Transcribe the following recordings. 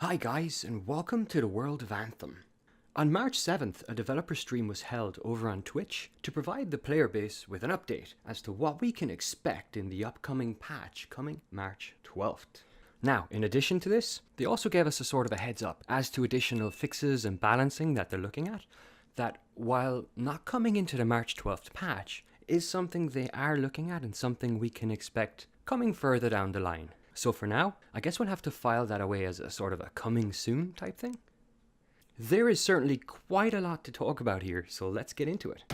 Hi guys, and welcome to the world of Anthem. On March 7th, a developer stream was held over on Twitch to provide the player base with an update as to what we can expect in the upcoming patch coming March 12th. Now, in addition to this, they also gave us a sort of a heads up as to additional fixes and balancing that they're looking at, that while not coming into the March 12th patch, is something they are looking at and something we can expect coming further down the line. So for now, I guess we'll have to file that away as a sort of a coming soon type thing. There is certainly quite a lot to talk about here, so let's get into it.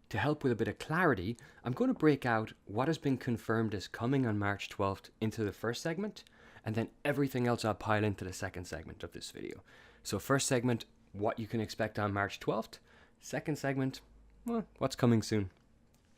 To help with a bit of clarity, I'm going to break out what has been confirmed as coming on March 12th into the first segment, and then everything else I'll pile into the second segment of this video. So first segment, what you can expect on March 12th. Second segment, well, what's coming soon.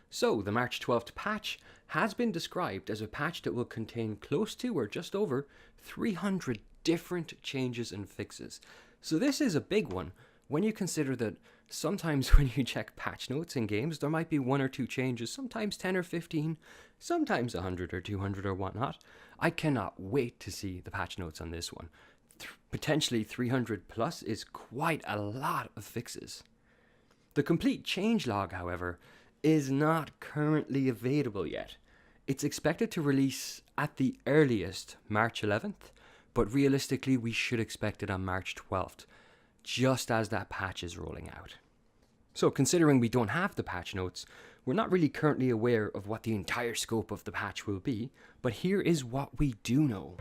So the March 12th patch has been described as a patch that will contain close to or just over 300 different changes and fixes. So this is a big one when you consider that sometimes when you check patch notes in games, there might be 1 or 2 changes, sometimes 10 or 15, sometimes 100 or 200 or whatnot. I cannot wait to see the patch notes on this one. Potentially 300 plus is quite a lot of fixes. The complete changelog, however, is not currently available yet. It's expected to release at the earliest March 11th, but realistically we should expect it on March 12th, just as that patch is rolling out. So considering we don't have the patch notes, we're not really currently aware of what the entire scope of the patch will be, but here is what we do know.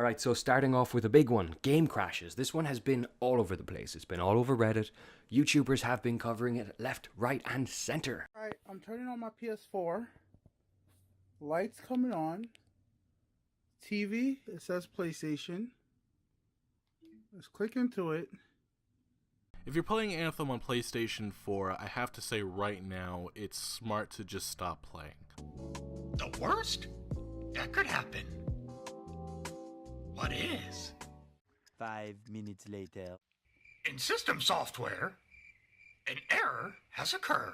Alright, so starting off with a big one, game crashes. This one has been all over the place. It's been all over Reddit. YouTubers have been covering it left, right, and center. Alright, I'm turning on my PS4. Lights coming on. TV, it says PlayStation. Let's click into it. If you're playing Anthem on PlayStation 4, I have to say right now, it's smart to just stop playing. The worst? That could happen. What is? 5 minutes later. In system software, an error has occurred.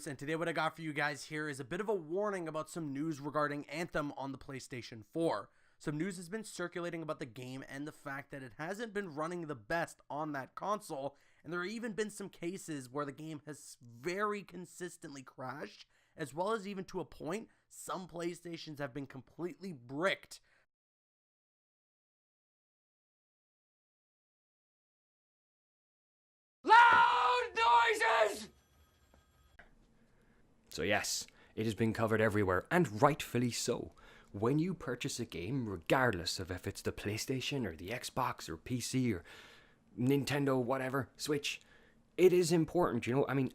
And today what I got for you guys here is a bit of a warning about some news regarding Anthem on the PlayStation 4. Some news has been circulating about the game and the fact that it hasn't been running the best on that console, and there have even been some cases where the game has very consistently crashed, as well as even to a point, some PlayStations have been completely bricked. Loud noises! So yes, it has been covered everywhere, and rightfully so. When you purchase a game, regardless of if it's the PlayStation or the Xbox or PC or Nintendo, whatever, Switch, it is important,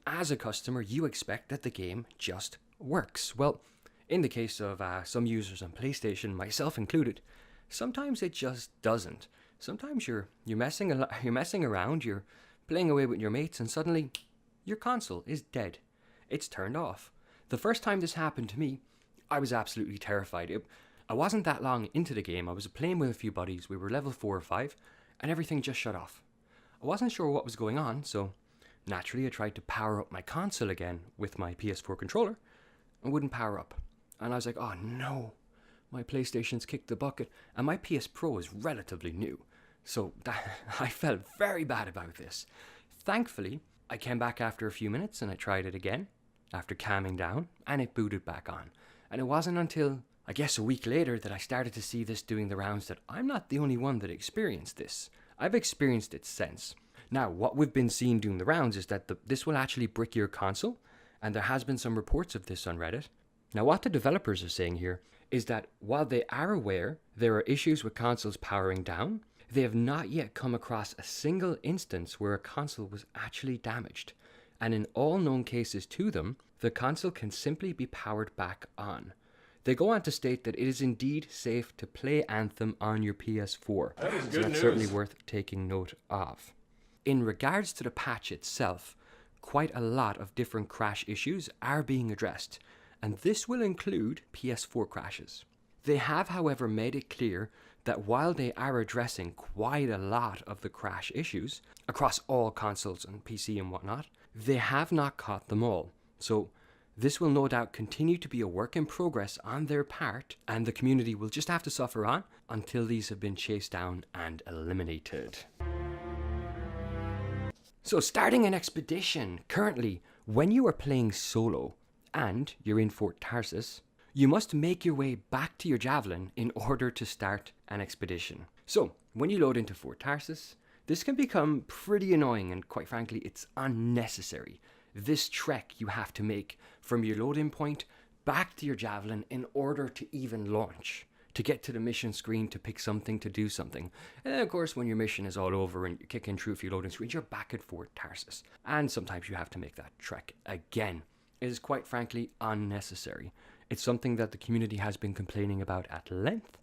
as a customer, you expect that the game just works. Well, in the case of some users on PlayStation, myself included, sometimes it just doesn't. Sometimes you're messing around, you're playing away with your mates, and suddenly your console is dead. It's turned off. The first time this happened to me, I was absolutely terrified. I wasn't that long into the game. I was playing with a few buddies. We were level 4 or 5, and everything just shut off. I wasn't sure what was going on, so naturally I tried to power up my console again with my PS4 controller, and wouldn't power up. And I was like, oh no, my PlayStation's kicked the bucket, and my PS Pro is relatively new. So I felt very bad about this. Thankfully, I came back after a few minutes and I tried it again after calming down, and it booted back on. And it wasn't until, I guess, a week later that I started to see this doing the rounds that I'm not the only one that experienced this. I've experienced it since. Now, what we've been seeing doing the rounds is that this will actually brick your console, and there has been some reports of this on Reddit. Now, what the developers are saying here is that while they are aware there are issues with consoles powering down, they have not yet come across a single instance where a console was actually damaged. And in all known cases to them, the console can simply be powered back on. They go on to state that it is indeed safe to play Anthem on your PS4. So that's certainly worth taking note of. In regards to the patch itself, quite a lot of different crash issues are being addressed, and this will include PS4 crashes. They have, however, made it clear that while they are addressing quite a lot of the crash issues across all consoles and PC and whatnot, they have not caught them all. So this will no doubt continue to be a work in progress on their part, and the community will just have to suffer on until these have been chased down and eliminated. So starting an expedition. Currently, when you are playing solo and you're in Fort Tarsus, you must make your way back to your javelin in order to start an expedition. So when you load into Fort Tarsus, this can become pretty annoying, and quite frankly, it's unnecessary. This trek you have to make from your loading point back to your javelin in order to even launch, to get to the mission screen to pick something, to do something. And then of course when your mission is all over and you're kicking through a few loading screens, you're back at Fort Tarsus. And sometimes you have to make that trek again. It is quite frankly unnecessary. It's something that the community has been complaining about at length,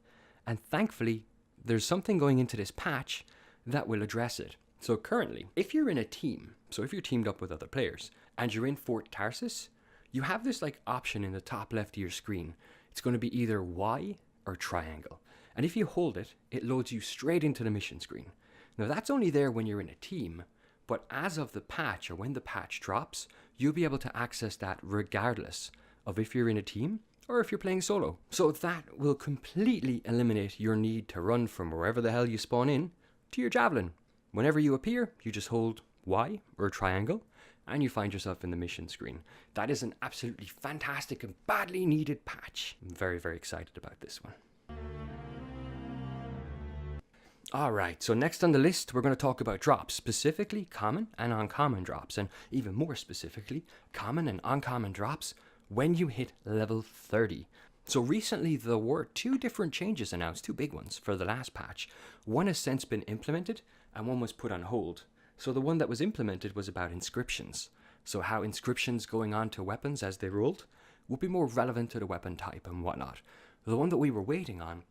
and thankfully there's something going into this patch that will address it. So currently, if you're in a team, so if you're teamed up with other players and you're in Fort Tarsus, you have this like option in the top left of your screen. It's going to be either Y or triangle. And if you hold it, it loads you straight into the mission screen. Now that's only there when you're in a team, but as of the patch, or when the patch drops, you'll be able to access that regardless of if you're in a team or if you're playing solo. So that will completely eliminate your need to run from wherever the hell you spawn in to your javelin. Whenever you appear, you just hold Y or triangle and you find yourself in the mission screen. That is an absolutely fantastic and badly needed patch. I'm very, very excited about this one. Alright, so next on the list, we're going to talk about drops, specifically common and uncommon drops, and even more specifically, common and uncommon drops when you hit level 30. So recently there were two different changes announced, two big ones for the last patch. One has since been implemented and one was put on hold. So the one that was implemented was about inscriptions. So how inscriptions going on to weapons as they rolled would be more relevant to the weapon type and whatnot. The one that we were waiting on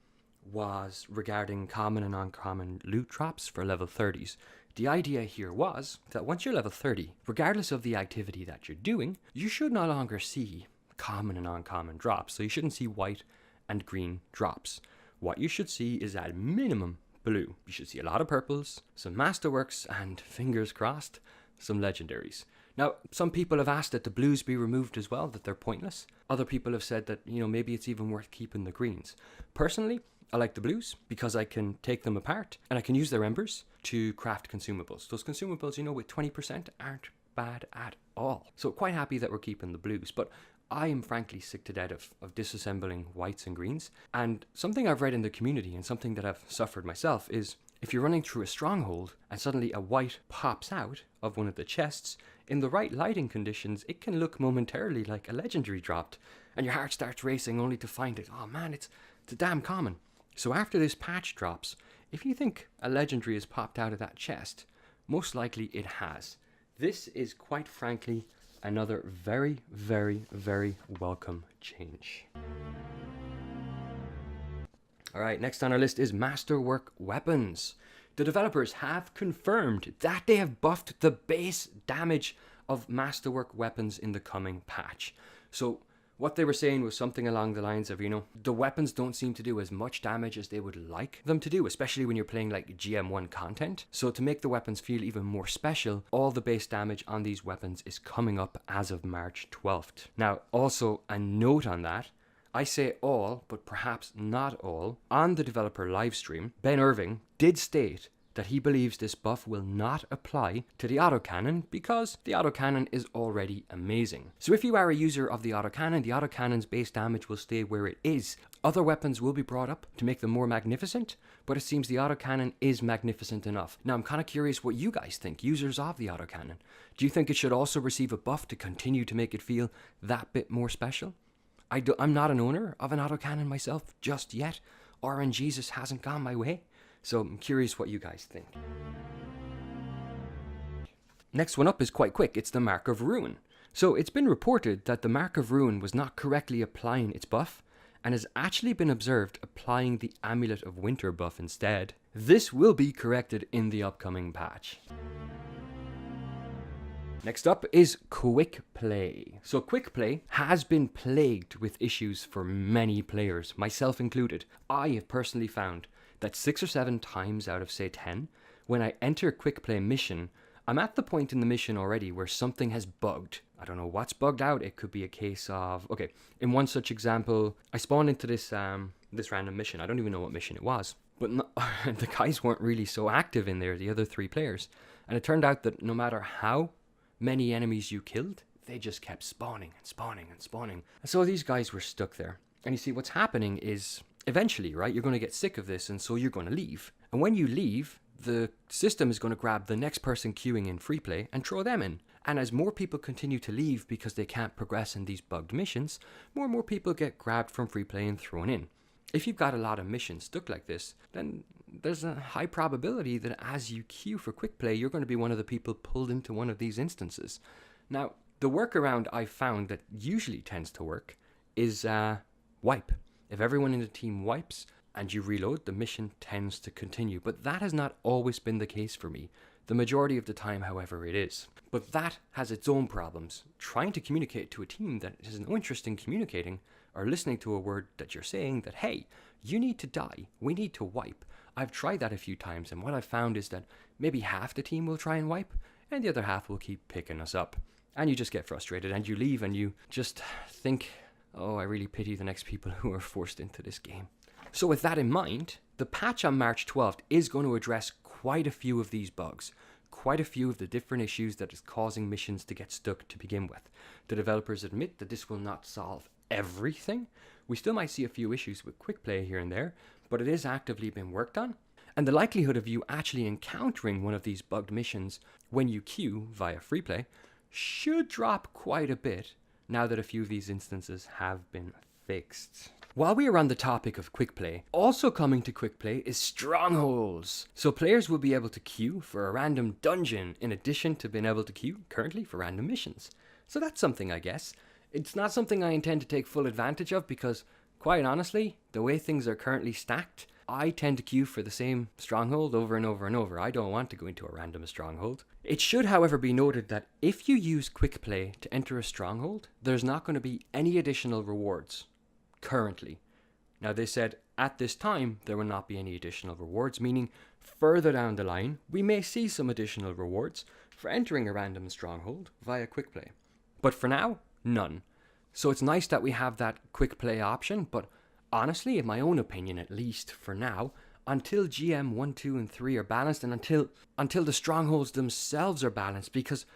was regarding common and uncommon loot drops for level 30s. The idea here was that once you're level 30, regardless of the activity that you're doing, you should no longer see common and uncommon drops. So you shouldn't see white and green drops. What you should see is at minimum blue. You should see a lot of purples, some Masterworks, and fingers crossed, some legendaries. Now, some people have asked that the blues be removed as well, that they're pointless. Other people have said that, maybe it's even worth keeping the greens. Personally, I like the blues because I can take them apart and I can use their embers to craft consumables. Those consumables, with 20% aren't bad at all. So quite happy that we're keeping the blues, but I am frankly sick to death of disassembling whites and greens. And something I've read in the community and something that I've suffered myself is if you're running through a stronghold and suddenly a white pops out of one of the chests, in the right lighting conditions, it can look momentarily like a legendary dropped and your heart starts racing only to find it. Oh man, it's a damn common. So after this patch drops, if you think a legendary has popped out of that chest, most likely it has. This is quite frankly another very, very, very welcome change. Alright, next on our list is Masterwork weapons. The developers have confirmed that they have buffed the base damage of Masterwork weapons in the coming patch. So what they were saying was something along the lines of, the weapons don't seem to do as much damage as they would like them to do, especially when you're playing like GM1 content. So to make the weapons feel even more special, all the base damage on these weapons is coming up as of March 12th. Now, also a note on that, I say all, but perhaps not all. On the developer livestream, Ben Irving did state that he believes this buff will not apply to the autocannon because the autocannon is already amazing. So if you are a user of the autocannon's base damage will stay where it is. Other weapons will be brought up to make them more magnificent, but it seems the autocannon is magnificent enough. Now I'm kind of curious what you guys think, users of the autocannon. Do you think it should also receive a buff to continue to make it feel that bit more special? I'm not an owner of an autocannon myself just yet. RNGesus hasn't gone my way. So I'm curious what you guys think. Next one up is quite quick. It's the Mark of Ruin. So it's been reported that the Mark of Ruin was not correctly applying its buff and has actually been observed applying the Amulet of Winter buff instead. This will be corrected in the upcoming patch. Next up is Quickplay. So Quickplay has been plagued with issues for many players, myself included. I have personally found that 6 or 7 times out of say 10, when I enter Quickplay mission, I'm at the point in the mission already where something has bugged. I don't know what's bugged out. It could be a case of, okay, in one such example, I spawned into this random mission. I don't even know what mission it was. But the guys weren't really so active in there, the other 3 players. And it turned out that no matter how many enemies you killed, they just kept spawning and spawning and spawning. And so these guys were stuck there. And you see, what's happening is, eventually, right, you're going to get sick of this, and so you're going to leave. And when you leave, the system is going to grab the next person queuing in Freeplay and throw them in. And as more people continue to leave because they can't progress in these bugged missions, more and more people get grabbed from Freeplay and thrown in. If you've got a lot of missions stuck like this, then there's a high probability that as you queue for Quickplay, you're going to be one of the people pulled into one of these instances. Now, the workaround I've found that usually tends to work is wipe. If everyone in the team wipes and you reload, the mission tends to continue. But that has not always been the case for me. The majority of the time, however, it is. But that has its own problems. Trying to communicate to a team that has no interest in communicating or listening to a word that you're saying that, hey, you need to die, we need to wipe. I've tried that a few times, and what I've found is that maybe half the team will try and wipe, and the other half will keep picking us up. And you just get frustrated, and you leave, and you just think, oh, I really pity the next people who are forced into this game. So with that in mind, the patch on March 12th is going to address quite a few of these bugs, quite a few of the different issues that is causing missions to get stuck to begin with. The developers admit that this will not solve everything. We still might see a few issues with Quickplay here and there, but it is actively being worked on. And the likelihood of you actually encountering one of these bugged missions when you queue via Freeplay should drop quite a bit now that a few of these instances have been fixed. While we are on the topic of Quickplay, also coming to Quickplay is Strongholds. So players will be able to queue for a random dungeon in addition to being able to queue currently for random missions. So that's something, I guess. It's not something I intend to take full advantage of because, quite honestly, the way things are currently stacked, I tend to queue for the same stronghold over and over and over. I don't want to go into a random stronghold. It should, however, be noted that if you use Quickplay to enter a stronghold, there's not going to be any additional rewards currently. Now, they said at this time there will not be any additional rewards, meaning further down the line we may see some additional rewards for entering a random stronghold via Quickplay. But for now, none. So it's nice that we have that Quickplay option, but honestly, in my own opinion at least for now, until GM 1, 2, and 3 are balanced, and until the strongholds themselves are balanced, because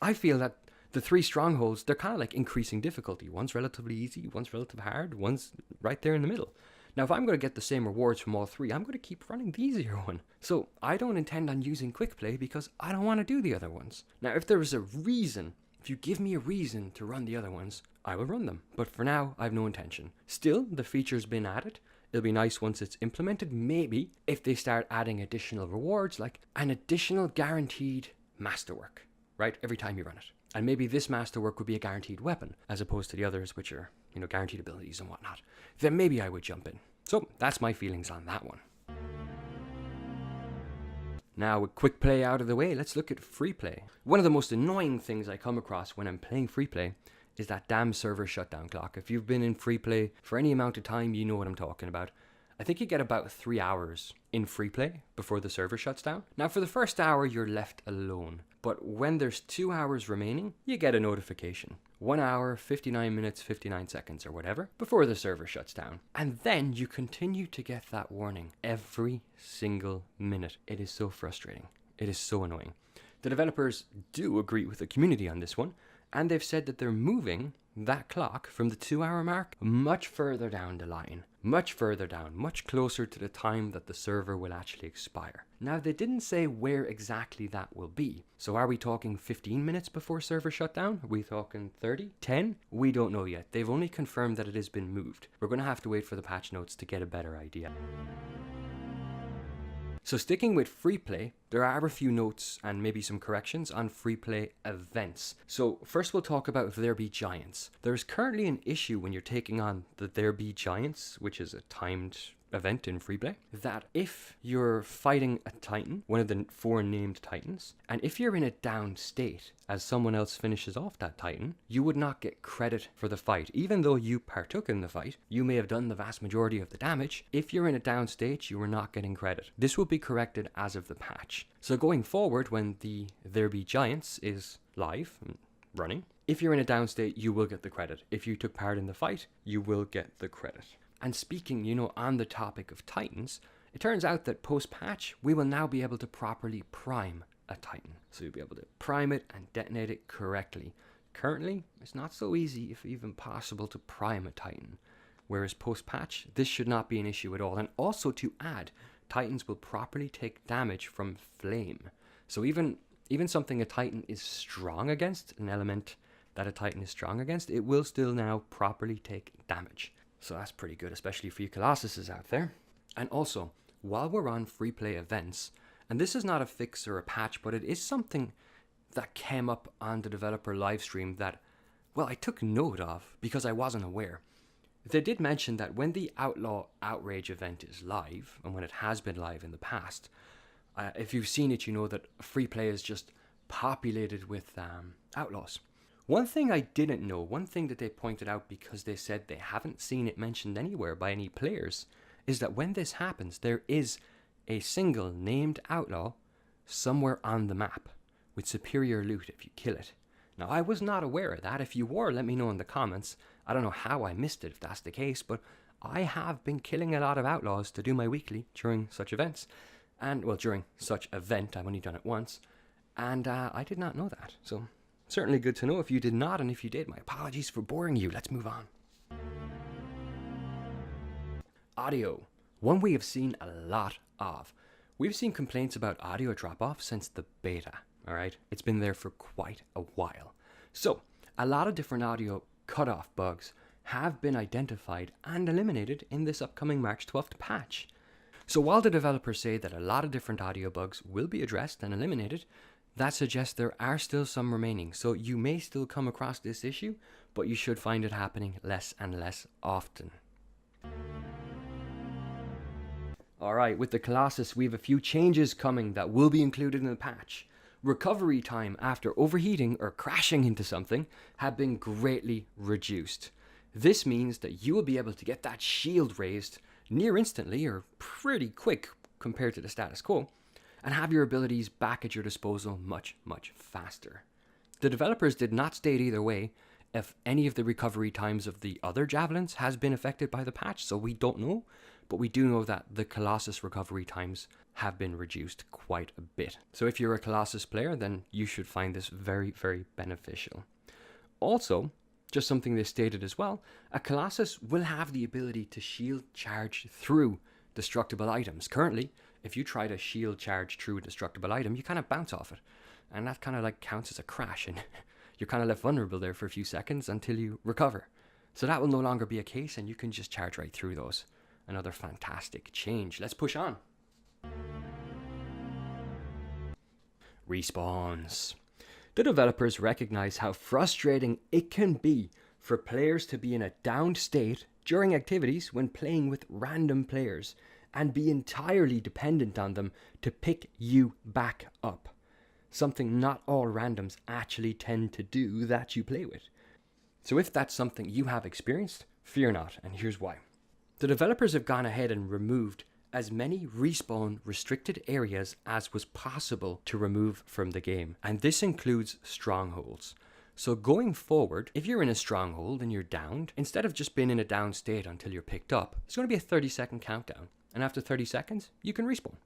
I feel that the 3 strongholds, they're kind of like increasing difficulty. One's relatively easy, one's relatively hard, one's right there in the middle. Now, if I'm going to get the same rewards from all 3, I'm going to keep running the easier one. So I don't intend on using Quickplay because I don't want to do the other ones. Now, if there is a reason, if you give me a reason to run the other ones, I will run them. But for now, I have no intention. Still, the feature's been added. It'll be nice once it's implemented. Maybe if they start adding additional rewards, like an additional guaranteed Masterwork, right? Every time you run it. And maybe this Masterwork would be a guaranteed weapon, as opposed to the others, which are, guaranteed abilities and whatnot. Then maybe I would jump in. So that's my feelings on that one. Now, with Quickplay out of the way, let's look at Freeplay. One of the most annoying things I come across when I'm playing Freeplay is that damn server shutdown clock. If you've been in Freeplay for any amount of time, you know what I'm talking about. I think you get about 3 hours in Freeplay before the server shuts down. Now, for the first hour, you're left alone. But when there's 2 hours remaining, you get a notification. 1 hour, 59 minutes, 59 seconds or whatever before the server shuts down. And then you continue to get that warning every single minute. It is so frustrating. It is so annoying. The developers do agree with the community on this one, and they've said that they're moving that clock from the 2 hour mark much further down the line. Much further down, much closer to the time that the server will actually expire. Now, they didn't say where exactly that will be. So are we talking 15 minutes before server shutdown? Are we talking 30? 10? We don't know yet. They've only confirmed that it has been moved. We're going to have to wait for the patch notes to get a better idea. So sticking with Freeplay, there are a few notes and maybe some corrections on Freeplay Events. So first we'll talk about There Be Giants. There is currently an issue when you're taking on the There Be Giants, which is a timed event in Freeplay, that if you're fighting a Titan, one of the 4 named Titans, and if you're in a down state as someone else finishes off that Titan, you would not get credit for the fight. Even though you partook in the fight, you may have done the vast majority of the damage. If you're in a down state, you are not getting credit. This will be corrected as of the patch. So going forward, when the There Be Giants is live and running, if you're in a down state, you will get the credit. If you took part in the fight, you will get the credit. And speaking, on the topic of Titans, it turns out that post-patch, we will now be able to properly prime a Titan. So you'll be able to prime it and detonate it correctly. Currently, it's not so easy, if even possible, to prime a Titan. Whereas post-patch, this should not be an issue at all. And also to add, Titans will properly take damage from flame. So even something a Titan is strong against, an element that a Titan is strong against, it will still now properly take damage. So that's pretty good, especially for you Colossuses out there. And also, while we're on Freeplay Events, and this is not a fix or a patch, but it is something that came up on the developer livestream that, well, I took note of because I wasn't aware. They did mention that when the Outlaw Outrage event is live, and when it has been live in the past, if you've seen it, you know that Freeplay is just populated with outlaws. One thing I didn't know, one thing that they pointed out because they said they haven't seen it mentioned anywhere by any players, is that when this happens, there is a single named outlaw somewhere on the map with superior loot if you kill it. Now, I was not aware of that. If you were, let me know in the comments. I don't know how I missed it if that's the case, but I have been killing a lot of outlaws to do my weekly during such events. And, well, during such event, I've only done it once. And I did not know that, so certainly good to know if you did not, and if you did, my apologies for boring you. Let's move on. Audio. One we have seen a lot of. We've seen complaints about audio drop-off since the beta, alright? It's been there for quite a while. So, a lot of different audio cutoff bugs have been identified and eliminated in this upcoming March 12th patch. So while the developers say that a lot of different audio bugs will be addressed and eliminated, that suggests there are still some remaining. So you may still come across this issue, but you should find it happening less and less often. Alright, with the Colossus, we have a few changes coming that will be included in the patch. Recovery time after overheating or crashing into something have been greatly reduced. This means that you will be able to get that shield raised near instantly, or pretty quick compared to the status quo, and have your abilities back at your disposal much, much faster. The developers did not state either way if any of the recovery times of the other javelins has been affected by the patch, so we don't know, but we do know that the Colossus recovery times have been reduced quite a bit. So if you're a Colossus player, then you should find this very, very beneficial. Also, just something they stated as well, a Colossus will have the ability to shield charge through destructible items. Currently, if you try to shield charge through a destructible item, you kind of bounce off it. And that kind of like counts as a crash, and you're kind of left vulnerable there for a few seconds until you recover. So that will no longer be a case, and you can just charge right through those. Another fantastic change. Let's push on. Respawns. The developers recognize how frustrating it can be for players to be in a downed state during activities when playing with random players and be entirely dependent on them to pick you back up. Something not all randoms actually tend to do that you play with. So if that's something you have experienced, fear not, and here's why. The developers have gone ahead and removed as many respawn restricted areas as was possible to remove from the game, and this includes strongholds. So going forward, if you're in a stronghold and you're downed, instead of just being in a down state until you're picked up, it's going to be a 30-second countdown, and after 30 seconds, you can respawn.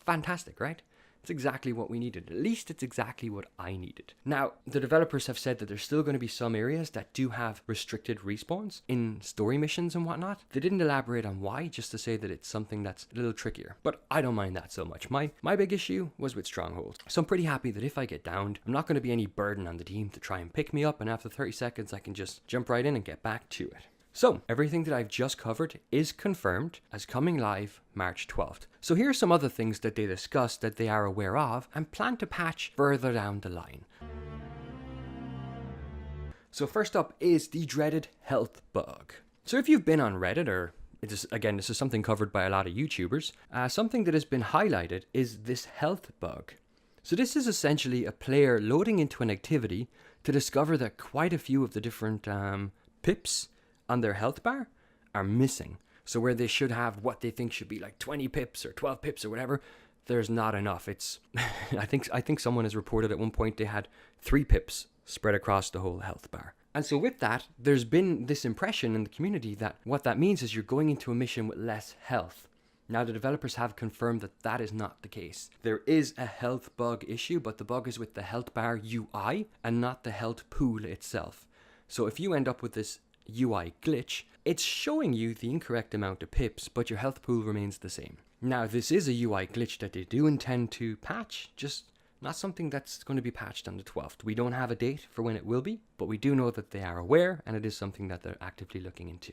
Fantastic, right? It's exactly what we needed. At least it's exactly what I needed. Now, the developers have said that there's still going to be some areas that do have restricted respawns in story missions and whatnot. They didn't elaborate on why, just to say that it's something that's a little trickier. But I don't mind that so much. My big issue was with strongholds. So I'm pretty happy that if I get downed, I'm not going to be any burden on the team to try and pick me up, and after 30 seconds I can just jump right in and get back to it. So, everything that I've just covered is confirmed as coming live March 12th. So here are some other things that they discussed that they are aware of and plan to patch further down the line. So first up is the dreaded health bug. So if you've been on Reddit or again, this is something covered by a lot of YouTubers. Something that has been highlighted is this health bug. So this is essentially a player loading into an activity to discover that quite a few of the different pips on their health bar are missing. So where they should have what they think should be like 20 pips or 12 pips or whatever, there's not enough. It's I think someone has reported at one point they had 3 pips spread across the whole health bar. And so with that, there's been this impression in the community that what that means is you're going into a mission with less health. Now, the developers have confirmed that that is not the case. There is a health bug issue, but the bug is with the health bar UI and not the health pool itself. So if you end up with this UI glitch, it's showing you the incorrect amount of pips, but your health pool remains the same. Now, this is a UI glitch that they do intend to patch, just not something that's going to be patched on the 12th. We don't have a date for when it will be, but we do know that they are aware, and it is something that they're actively looking into.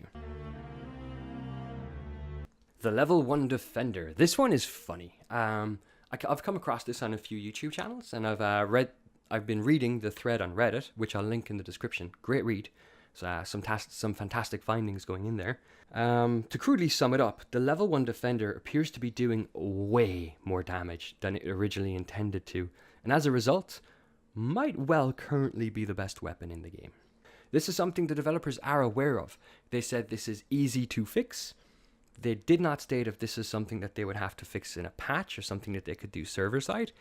The level 1 defender. This one is funny. I've come across this on a few YouTube channels, and I've been reading the thread on Reddit, which I'll link in the description. Great read. So, some fantastic findings going in there. To crudely sum it up, the level 1 defender appears to be doing way more damage than it originally intended to, and as a result, might well currently be the best weapon in the game. This is something the developers are aware of. They said this is easy to fix. They did not state if this is something that they would have to fix in a patch or something that they could do server-side,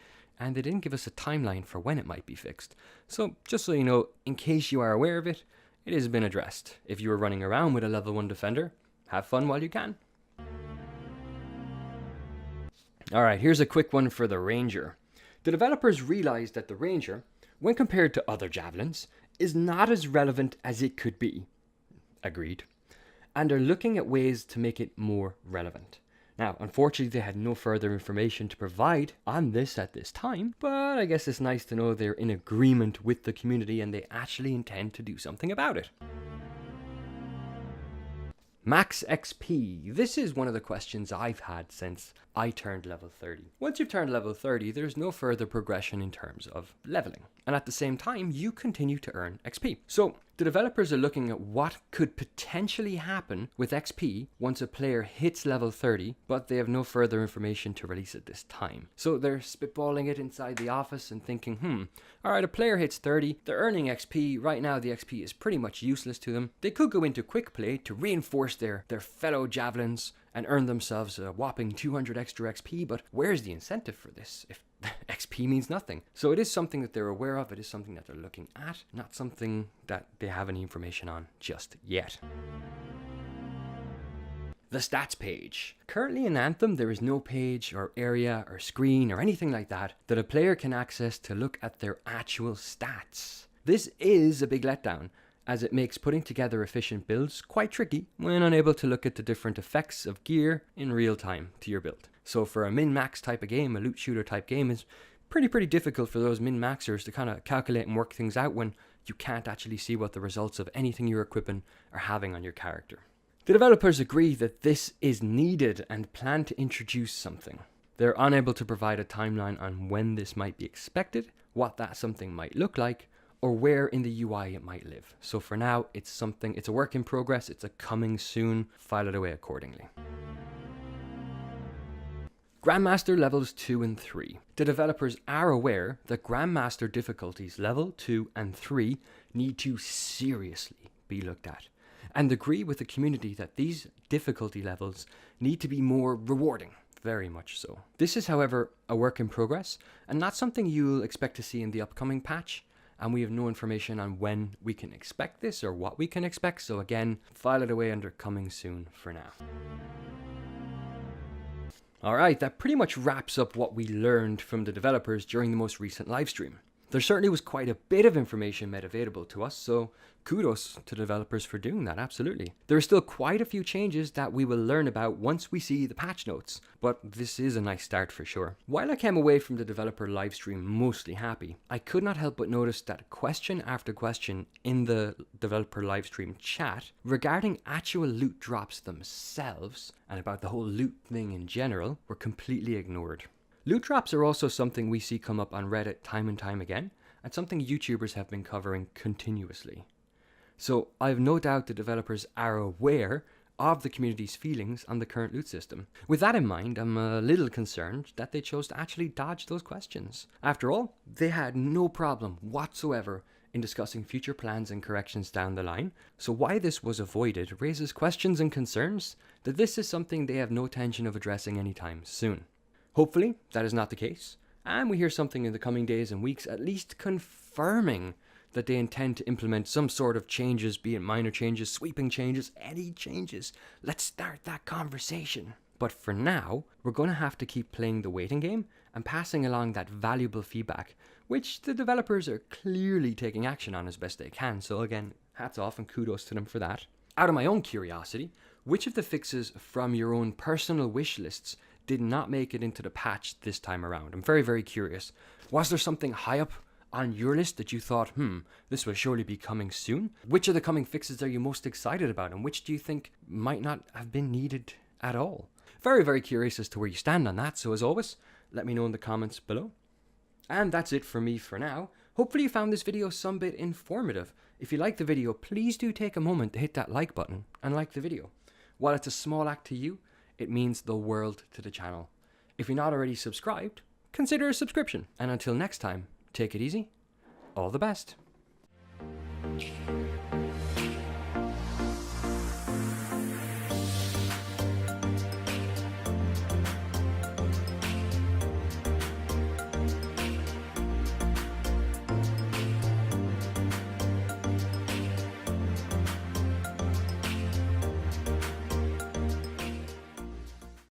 and they didn't give us a timeline for when it might be fixed. So, just so you know, in case you are aware of it, it has been addressed. If you are running around with a level 1 defender, have fun while you can. Alright, here's a quick one for the Ranger. The developers realized that the Ranger, when compared to other javelins, is not as relevant as it could be. Agreed. And are looking at ways to make it more relevant. Now, unfortunately, they had no further information to provide on this at this time, but I guess it's nice to know they're in agreement with the community and they actually intend to do something about it. Max XP. This is one of the questions I've had since I turned level 30. Once you've turned level 30, there's no further progression in terms of leveling. And at the same time, you continue to earn XP. So, the developers are looking at what could potentially happen with XP once a player hits level 30, but they have no further information to release at this time. So they're spitballing it inside the office and thinking, alright, a player hits 30, they're earning XP, right now the XP is pretty much useless to them. They could go into Quickplay to reinforce their fellow javelins and earn themselves a whopping 200 extra XP, but where's the incentive for this if XP means nothing? So it is something that they're aware of, it is something that they're looking at, not something that they have any information on just yet. The stats page. Currently in Anthem, there is no page or area or screen or anything like that a player can access to look at their actual stats. This is a big letdown, as it makes putting together efficient builds quite tricky when unable to look at the different effects of gear in real time to your build. So for a min-max type of game, a loot shooter type game is pretty difficult for those min-maxers to kind of calculate and work things out when you can't actually see what the results of anything you're equipping are having on your character. The developers agree that this is needed and plan to introduce something. They're unable to provide a timeline on when this might be expected, what that something might look like, or where in the UI it might live. So for now, it's a work in progress, it's a coming soon, file it away accordingly. Grandmaster levels 2 and 3. The developers are aware that Grandmaster difficulties level 2 and 3 need to seriously be looked at, and agree with the community that these difficulty levels need to be more rewarding, very much so. This is, however, a work in progress, and not something you'll expect to see in the upcoming patch, and we have no information on when we can expect this or what we can expect, so again, file it away under coming soon for now. Alright, that pretty much wraps up what we learned from the developers during the most recent livestream. There certainly was quite a bit of information made available to us, so kudos to developers for doing that, absolutely. There are still quite a few changes that we will learn about once we see the patch notes, but this is a nice start for sure. While I came away from the developer livestream mostly happy, I could not help but notice that question after question in the developer livestream chat regarding actual loot drops themselves and about the whole loot thing in general were completely ignored. Loot drops are also something we see come up on Reddit time and time again, and something YouTubers have been covering continuously. So I have no doubt the developers are aware of the community's feelings on the current loot system. With that in mind, I'm a little concerned that they chose to actually dodge those questions. After all, they had no problem whatsoever in discussing future plans and corrections down the line, so why this was avoided raises questions and concerns that this is something they have no intention of addressing anytime soon. Hopefully, that is not the case, and we hear something in the coming days and weeks at least confirming that they intend to implement some sort of changes, be it minor changes, sweeping changes, any changes. Let's start that conversation. But for now, we're going to have to keep playing the waiting game and passing along that valuable feedback, which the developers are clearly taking action on as best they can. So again, hats off and kudos to them for that. Out of my own curiosity, which of the fixes from your own personal wish lists did not make it into the patch this time around? I'm very, very curious. Was there something high up on your list that you thought, this will surely be coming soon? Which of the coming fixes are you most excited about, and which do you think might not have been needed at all? Very, very curious as to where you stand on that, so as always, let me know in the comments below. And that's it for me for now. Hopefully you found this video some bit informative. If you liked the video, please do take a moment to hit that like button and like the video. While it's a small act to you, it means the world to the channel. If you're not already subscribed, consider a subscription. And until next time, take it easy. All the best.